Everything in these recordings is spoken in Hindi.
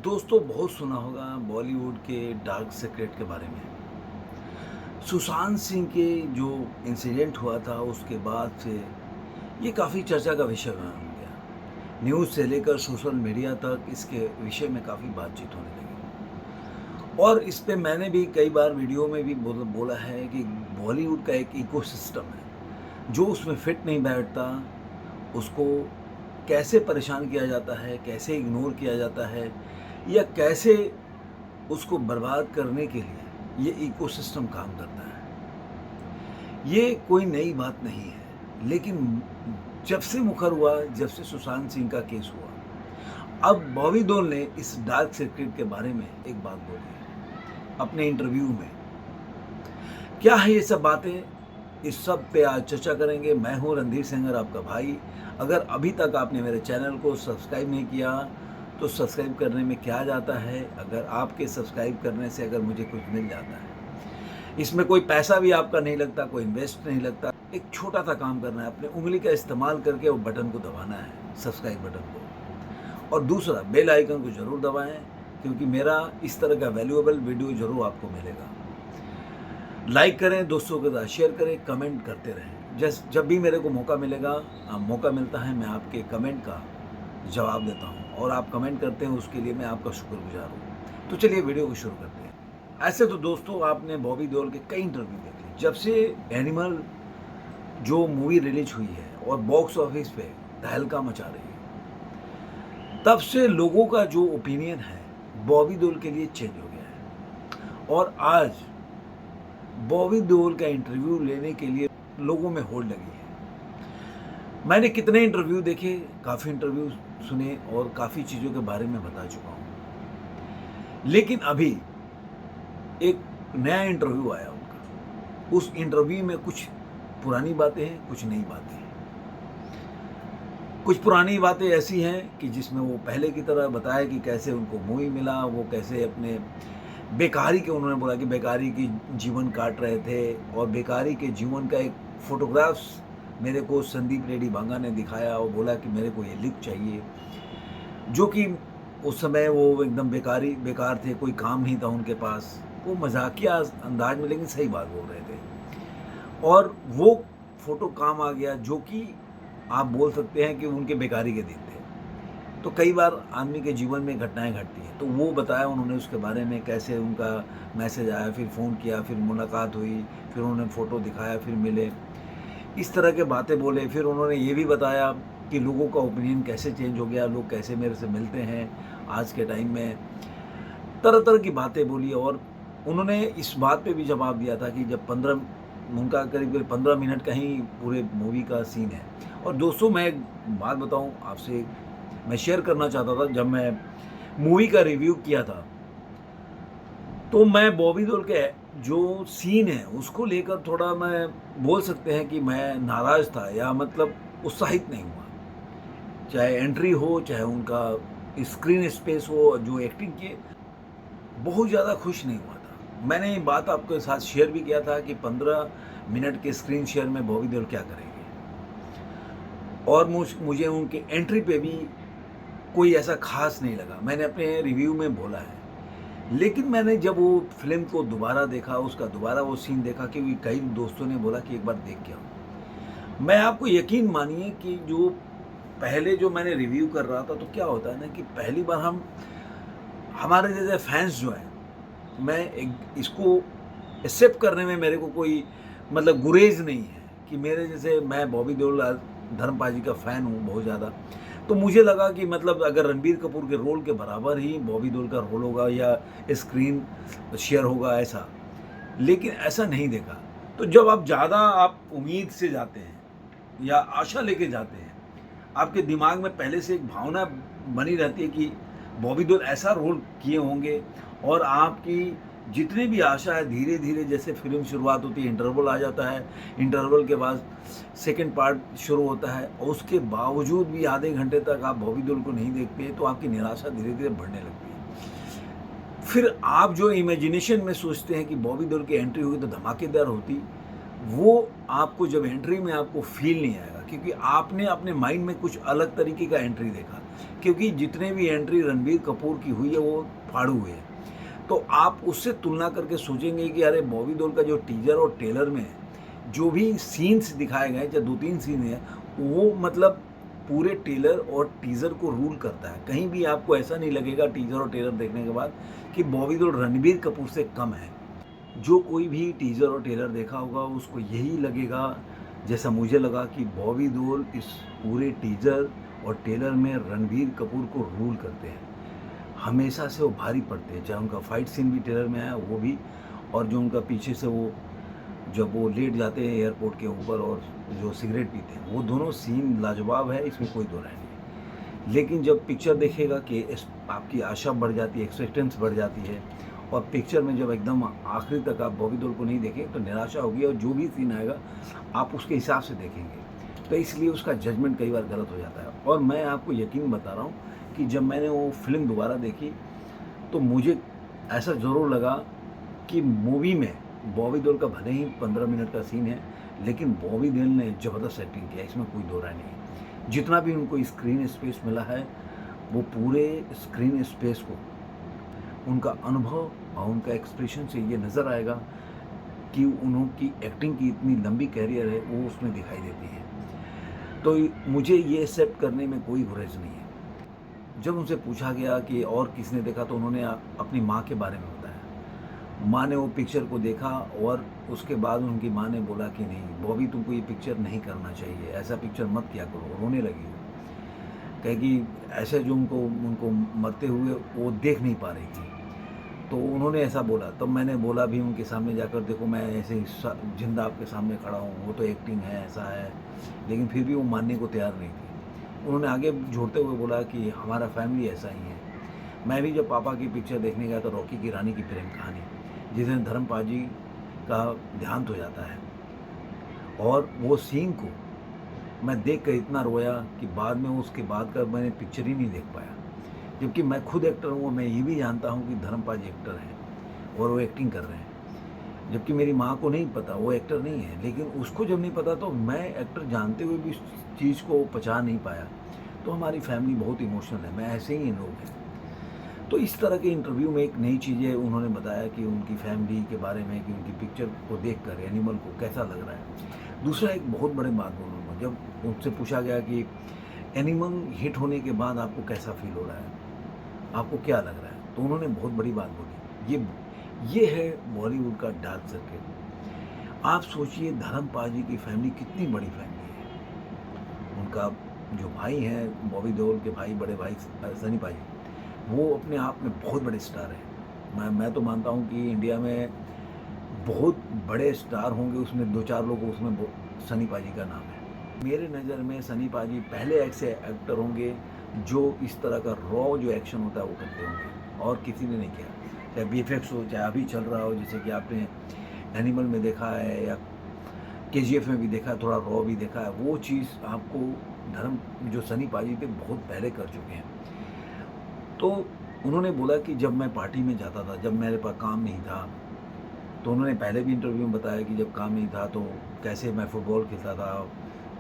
दोस्तों बहुत सुना होगा बॉलीवुड के डार्क सीक्रेट के बारे में। सुशांत सिंह के जो इंसिडेंट हुआ था उसके बाद से ये काफ़ी चर्चा का विषय बन गया। न्यूज़ से लेकर सोशल मीडिया तक इसके विषय में काफ़ी बातचीत होने लगी और इस पे मैंने भी कई बार वीडियो में भी बोला है कि बॉलीवुड का एक इकोसिस्टम है, जो उसमें फिट नहीं बैठता उसको कैसे परेशान किया जाता है, कैसे इग्नोर किया जाता है या कैसे उसको बर्बाद करने के लिए ये इकोसिस्टम काम करता है। ये कोई नई बात नहीं है, लेकिन जब से मुखर हुआ, जब से सुशांत सिंह का केस हुआ, अब बॉबी देओल ने इस डार्क सीक्रेट के बारे में एक बात बोली अपने इंटरव्यू में। क्या है ये सब बातें, इस सब पे आज चर्चा करेंगे। मैं हूँ रणधीर सेंगर, आपका भाई। अगर अभी तक आपने मेरे चैनल को सब्सक्राइब नहीं किया तो सब्सक्राइब करने में क्या जाता है। अगर आपके सब्सक्राइब करने से अगर मुझे कुछ मिल जाता है, इसमें कोई पैसा भी आपका नहीं लगता, कोई इन्वेस्ट नहीं लगता। एक छोटा सा काम करना है, अपने उंगली का इस्तेमाल करके वो बटन को दबाना है, सब्सक्राइब बटन को। और दूसरा, बेल आइकन को ज़रूर दबाएं, क्योंकि मेरा इस तरह का वैल्यूएबल वीडियो ज़रूर आपको मिलेगा। लाइक करें, दोस्तों के साथ शेयर करें, कमेंट करते रहें। जब भी मेरे को मौका मिलता है, मैं आपके कमेंट का जवाब देता हूं और आप कमेंट करते हैं, उसके लिए मैं आपका शुक्रगुजार हूं। तो चलिए वीडियो को शुरू करते हैं। ऐसे तो दोस्तों आपने बॉबी देओल के कई इंटरव्यू देखे। जब से एनिमल जो मूवी रिलीज हुई है और बॉक्स ऑफिस पे तहलका मचा रही है, तब से लोगों का जो ओपिनियन है बॉबी देओल के लिए चेंज हो गया है। और आज बॉबी देओल का इंटरव्यू लेने के लिए लोगों में होड़ लगी है। मैंने कितने इंटरव्यू देखे, काफ़ी इंटरव्यू सुने और काफ़ी चीज़ों के बारे में बता चुका हूँ, लेकिन अभी एक नया इंटरव्यू आया उनका। उस इंटरव्यू में कुछ पुरानी बातें हैं, कुछ नई बातें हैं। कुछ पुरानी बातें ऐसी हैं कि जिसमें वो पहले की तरह बताया कि कैसे उनको मूवी मिला, वो कैसे अपने बेकारी के, उन्होंने बोला कि बेकारी की जीवन काट रहे थे और बेकारी के जीवन का एक फोटोग्राफ्स मेरे को संदीप रेड्डी बांगा ने दिखाया और बोला कि मेरे को ये लिख चाहिए, जो कि उस समय वो एकदम बेकार थे, कोई काम नहीं था उनके पास। वो मजाकिया अंदाज में लेकिन सही बात बोल रहे थे और वो फोटो काम आ गया, जो कि आप बोल सकते हैं कि उनके बेकारी के दिन थे। तो कई बार आदमी के जीवन में घटनाएं घटती हैं, तो वो बताया उन्होंने उसके बारे में, कैसे उनका मैसेज आया, फिर फ़ोन किया, फिर मुलाकात हुई, फिर उन्होंने फ़ोटो दिखाया, फिर मिले, इस तरह के बातें बोले। फिर उन्होंने ये भी बताया कि लोगों का ओपिनियन कैसे चेंज हो गया, लोग कैसे मेरे से मिलते हैं आज के टाइम में। तरह तरह की बातें बोली और उन्होंने इस बात पे भी जवाब दिया था कि जब उनका करीब 15 मिनट का ही पूरे मूवी का सीन है। और दोस्तों मैं एक बात बताऊँ आपसे, मैं शेयर करना चाहता था। जब मैं मूवी का रिव्यू किया था तो मैं बॉबी देओल के जो सीन है उसको लेकर थोड़ा, मैं बोल सकते हैं कि मैं नाराज़ था, या मतलब उत्साहित नहीं हुआ। चाहे एंट्री हो, चाहे उनका स्क्रीन स्पेस हो, जो एक्टिंग किए, बहुत ज़्यादा खुश नहीं हुआ था। मैंने ये बात आपके साथ शेयर भी किया था कि 15 मिनट के स्क्रीन शेयर में बॉबी देओल क्या करेंगे, और मुझे उनके एंट्री पे भी कोई ऐसा खास नहीं लगा। मैंने अपने रिव्यू में बोला है, लेकिन मैंने जब वो फिल्म को दोबारा देखा, उसका दोबारा वो सीन देखा, कि कई दोस्तों ने बोला कि एक बार देख के आओ। मैं आपको यकीन मानिए कि जो पहले जो मैंने रिव्यू कर रहा था, तो क्या होता है ना कि पहली बार हमारे जैसे फैंस जो हैं, इसको एक्सेप्ट करने में मेरे को कोई मतलब गुरेज नहीं है कि मेरे जैसे, मैं बॉबी देओल धर्मपाल जी का फ़ैन हूँ बहुत ज़्यादा। तो मुझे लगा कि मतलब अगर रणबीर कपूर के रोल के बराबर ही बॉबी देओल का रोल होगा या स्क्रीन शेयर होगा ऐसा, लेकिन ऐसा नहीं देखा। तो जब आप उम्मीद से जाते हैं या आशा लेके जाते हैं, आपके दिमाग में पहले से एक भावना बनी रहती है कि बॉबी देओल ऐसा रोल किए होंगे, और आपकी जितनी भी आशा है, धीरे धीरे जैसे फिल्म शुरुआत होती है, इंटरवल आ जाता है, इंटरवल के बाद सेकंड पार्ट शुरू होता है, और उसके बावजूद भी आधे घंटे तक आप बॉबी देओल को नहीं देखते, तो आपकी निराशा धीरे धीरे बढ़ने लगती है। फिर आप जो इमेजिनेशन में सोचते हैं कि बॉबी देओल की एंट्री होगी तो धमाकेदार होती, वो आपको जब एंट्री में आपको फील नहीं आएगा, क्योंकि आपने अपने माइंड में कुछ अलग तरीके का एंट्री देखा। क्योंकि जितने भी एंट्री रणबीर कपूर की हुई है वो फाड़ू हुए हैं। तो आप उससे तुलना करके सोचेंगे कि अरे बॉबी देओल का जो टीजर और ट्रेलर में जो भी सीन्स दिखाए गए, चाहे 2-3 सीन है, वो मतलब पूरे ट्रेलर और टीज़र को रूल करता है। कहीं भी आपको ऐसा नहीं लगेगा टीज़र और ट्रेलर देखने के बाद कि बॉबी देओल रणबीर कपूर से कम है। जो कोई भी टीज़र और ट्रेलर देखा होगा उसको यही लगेगा, जैसा मुझे लगा, कि बॉबी देओल इस पूरे टीज़र और ट्रेलर में रणबीर कपूर को रूल करते हैं। हमेशा से वो भारी पड़ते हैं, चाहे उनका फाइट सीन भी ट्रेलर में आया वो भी, और जो उनका पीछे से वो जब वो लेट जाते हैं एयरपोर्ट के ऊपर और जो सिगरेट पीते हैं, वो दोनों सीन लाजवाब है, इसमें कोई दो राय नहीं। लेकिन जब पिक्चर देखेगा कि आपकी आशा बढ़ जाती है, एक्सपेक्टेंस बढ़ जाती है, और पिक्चर में जब एकदम आखिरी तक आप बॉबी देओल को नहीं देखें तो निराशा होगी, और जो भी सीन आएगा आप उसके हिसाब से देखेंगे, तो इसलिए उसका जजमेंट कई बार गलत हो जाता है। और मैं आपको यकीन बता रहा हूँ कि जब मैंने वो फिल्म दोबारा देखी तो मुझे ऐसा ज़रूर लगा कि मूवी में बॉबी देओल का भले ही 15 मिनट का सीन है, लेकिन बॉबी देओल ने ज़बरदस्त एक्टिंग किया, इसमें कोई दो राय नहीं। जितना भी उनको स्क्रीन स्पेस मिला है, वो पूरे स्क्रीन स्पेस को उनका अनुभव और उनका एक्सप्रेशन से ये नज़र आएगा कि उनकी एक्टिंग की इतनी लंबी कैरियर है, वो उसमें दिखाई देती है। तो मुझे ये एक्सेप्ट करने में कोई गुरेज नहीं है। जब उनसे पूछा गया कि और किसने देखा, तो उन्होंने अपनी माँ के बारे में बताया। माँ ने वो पिक्चर को देखा और उसके बाद उनकी माँ ने बोला कि नहीं बॉबी, तुमको ये पिक्चर नहीं करना चाहिए, ऐसा पिक्चर मत किया करो। रोने लगी वो, कहे कि ऐसे जो उनको मरते हुए वो देख नहीं पा रही थी। तो उन्होंने ऐसा बोला, तब मैंने बोला भी उनके सामने जाकर, देखो मैं ऐसे ही जिंदा आपके सामने खड़ा हूँ, वो तो एक्टिंग है, ऐसा है। लेकिन फिर भी वो मानने को तैयार नहीं थी। उन्होंने आगे जोड़ते हुए बोला कि हमारा फैमिली ऐसा ही है। मैं भी जब पापा की पिक्चर देखने गया तो रॉकी की रानी की प्रेम कहानी, जिसमें धर्मपाल जी का देहांत हो जाता है, और वो सीन को मैं देख कर इतना रोया कि बाद में उसके बाद का मैंने पिक्चर ही नहीं देख पाया। जबकि मैं खुद एक्टर हूँ, मैं ये भी जानता हूँ कि धर्मपाल जी एक्टर हैं और वो एक्टिंग कर रहे हैं। जबकि मेरी माँ को नहीं पता, वो एक्टर नहीं है, लेकिन उसको जब नहीं पता तो मैं एक्टर जानते हुए भी इस चीज़ को पचा नहीं पाया। तो हमारी फैमिली बहुत इमोशनल है, मैं ऐसे ही लोग हैं। तो इस तरह के इंटरव्यू में एक नई चीज़ें उन्होंने बताया कि उनकी फैमिली के बारे में, कि उनकी पिक्चर को देखकर एनिमल को कैसा लग रहा है। दूसरा एक बहुत बड़ी बात बोलूँगा, जब उनसे पूछा गया कि एनिमल हिट होने के बाद आपको कैसा फील हो रहा है, आपको क्या लग रहा है, तो उन्होंने बहुत बड़ी बात बोली, ये है बॉलीवुड का डार्क सर्किट। आप सोचिए धर्मपाल जी की फैमिली कितनी बड़ी फैमिली है। उनका जो भाई हैं, बॉबी देओल के भाई, बड़े भाई सनी पाजी, वो अपने आप में बहुत बड़े स्टार हैं। मैं तो मानता हूँ कि इंडिया में बहुत बड़े स्टार होंगे, उसमें 2-4 लोग, उसमें सनी पाजी का नाम है। मेरे नज़र में सनी पाजी पहले ऐसे एक्टर होंगे जो इस तरह का रॉ जो एक्शन होता है वो करते होंगे, और किसी ने नहीं किया। चाहे वीएफएक्स हो, चाहे अभी चल रहा हो, जैसे कि आपने एनिमल में देखा है या केजीएफ में भी देखा है, थोड़ा रॉ भी देखा है, वो चीज़ आपको जो सनी पाजी थे बहुत पहले कर चुके हैं। तो उन्होंने बोला कि जब मैं पार्टी में जाता था, जब मेरे पास काम नहीं था, तो उन्होंने पहले भी इंटरव्यू में बताया कि जब काम नहीं था तो कैसे मैं फ़ुटबॉल खेलता था,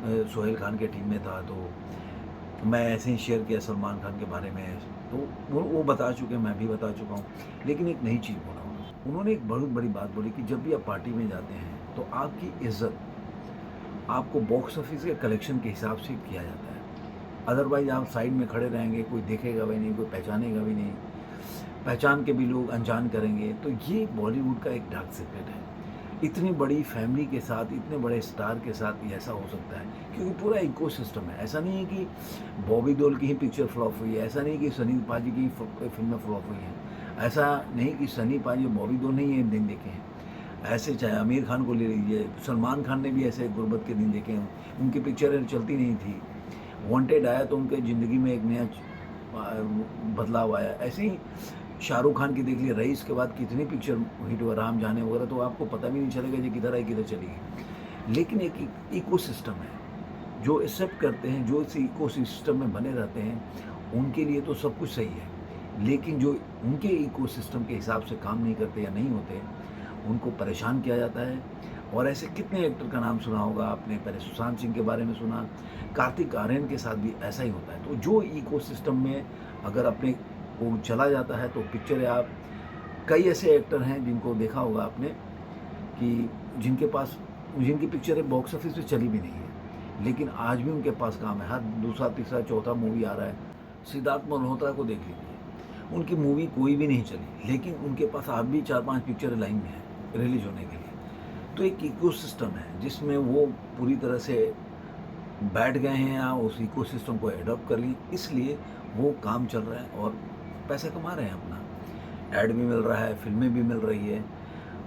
सोहेल खान के टीम में था, तो मैं ऐसे ही शेयर किया सलमान खान के बारे में। तो वो बता चुके, मैं भी बता चुका हूँ। लेकिन एक नई चीज़ बोला उन्होंने, एक बहुत बड़ी बात बोली कि जब भी आप पार्टी में जाते हैं तो आपकी इज़्ज़त आपको बॉक्स ऑफिस के कलेक्शन के हिसाब से किया जाता है। अदरवाइज़ आप साइड में खड़े रहेंगे, कोई देखेगा भी नहीं, कोई पहचानेगा भी नहीं, पहचान के भी लोग अनजान करेंगे। तो ये बॉलीवुड का एक डार्क सीक्रेट है। इतनी बड़ी फैमिली के साथ, इतने बड़े स्टार के साथ ये ऐसा हो सकता है, क्योंकि पूरा इकोसिस्टम है। ऐसा नहीं है कि बॉबी देओल की ही पिक्चर फ्लॉप हुई है, ऐसा नहीं कि सनी पाजी की फिल्में फ्लॉप हुई हैं, ऐसा नहीं कि सनी पाजी और बॉबी देओल ने ये दिन देखे हैं। ऐसे चाहे आमिर खान को ले लीजिए, सलमान खान ने भी ऐसे गुर्बत के दिन देखे हैं, उनकी पिक्चरें चलती नहीं थी। वांटेड आया तो उनके ज़िंदगी में एक नया बदलाव आया। ऐसे ही शाहरुख खान की देख ली, रईस के बाद कितनी पिक्चर हिट हुआ, राम जाने वगैरह, तो आपको पता भी नहीं चलेगा ये किधर आई किधर चली गई। लेकिन एक इकोसिस्टम है, जो एक्सेप्ट करते हैं, जो इस इकोसिस्टम में बने रहते हैं, उनके लिए तो सब कुछ सही है। लेकिन जो उनके इकोसिस्टम के हिसाब से काम नहीं करते या नहीं होते, उनको परेशान किया जाता है, और ऐसे कितने एक्टर का नाम सुना होगा आपने, पहले सुशांत सिंह के बारे में सुना, कार्तिक आर्यन के साथ भी ऐसा ही होता है। तो जो इकोसिस्टम में अगर अपने को चला जाता है तो पिक्चरें आप, कई ऐसे एक्टर हैं जिनको देखा होगा आपने कि जिनकी पिक्चरें बॉक्स ऑफिस पे चली भी नहीं है, लेकिन आज भी उनके पास काम है। हर दूसरा, तीसरा, चौथा मूवी आ रहा है। सिद्धार्थ मल्होत्रा को देख लीजिए, उनकी मूवी कोई भी नहीं चली, लेकिन उनके पास आज भी 4-5 पिक्चरें लाइन में है रिलीज होने के लिए। तो एक इकोसिस्टम है जिसमें वो पूरी तरह से बैठ गए हैं या उस इकोसिस्टम को एडॉप्ट कर ली, इसलिए वो काम चल रहा है और पैसा कमा रहे हैं अपना। ऐड भी मिल रहा है, फिल्में भी मिल रही है।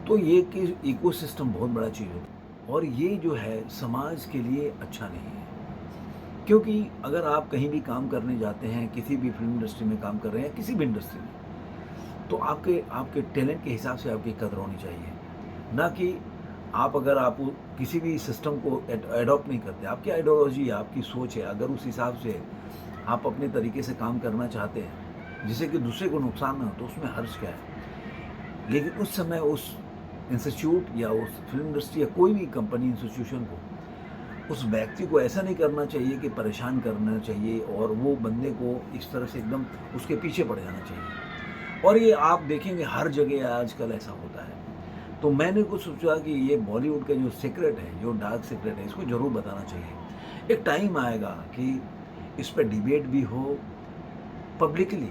तो ये कि इकोसिस्टम बहुत बड़ा चीज़ है और ये जो है समाज के लिए अच्छा नहीं है। क्योंकि अगर आप कहीं भी काम करने जाते हैं, किसी भी फिल्म इंडस्ट्री में काम कर रहे हैं, किसी भी इंडस्ट्री में, तो आपके टैलेंट के हिसाब से आपकी कदर होनी चाहिए। ना कि अगर आप किसी भी सिस्टम को एडॉप्ट नहीं करते, आपकी आइडियोलॉजी है, आपकी सोच है, अगर उस हिसाब से आप अपने तरीके से काम करना चाहते हैं जिससे कि दूसरे को नुकसान ना हो, तो उसमें हर्ज क्या है। लेकिन उस समय उस इंस्टीट्यूट या उस फिल्म इंडस्ट्री या कोई भी कंपनी, इंस्टीट्यूशन को, उस व्यक्ति को ऐसा नहीं करना चाहिए कि परेशान करना चाहिए और वो बंदे को इस तरह से एकदम उसके पीछे पड़ जाना चाहिए। और ये आप देखेंगे हर जगह आजकल ऐसा होता है। तो मैंने कुछ सोचा कि ये बॉलीवुड का जो सीक्रेट है, जो डार्क सीक्रेट है, इसको ज़रूर बताना चाहिए। एक टाइम आएगा कि इस पर डिबेट भी हो पब्लिकली,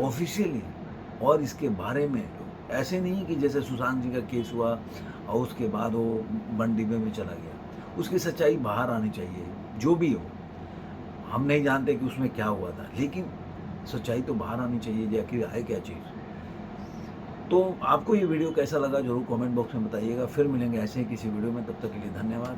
ऑफिशियली, और इसके बारे में ऐसे नहीं कि जैसे सुशांत जी का केस हुआ और उसके बाद वो बंद डिब्बे में चला गया। उसकी सच्चाई बाहर आनी चाहिए, जो भी हो। हम नहीं जानते कि उसमें क्या हुआ था, लेकिन सच्चाई तो बाहर आनी चाहिए कि आखिर है क्या चीज़। तो आपको ये वीडियो कैसा लगा ज़रूर कमेंट बॉक्स में बताइएगा। फिर मिलेंगे ऐसे ही किसी वीडियो में, तब तक के लिए धन्यवाद।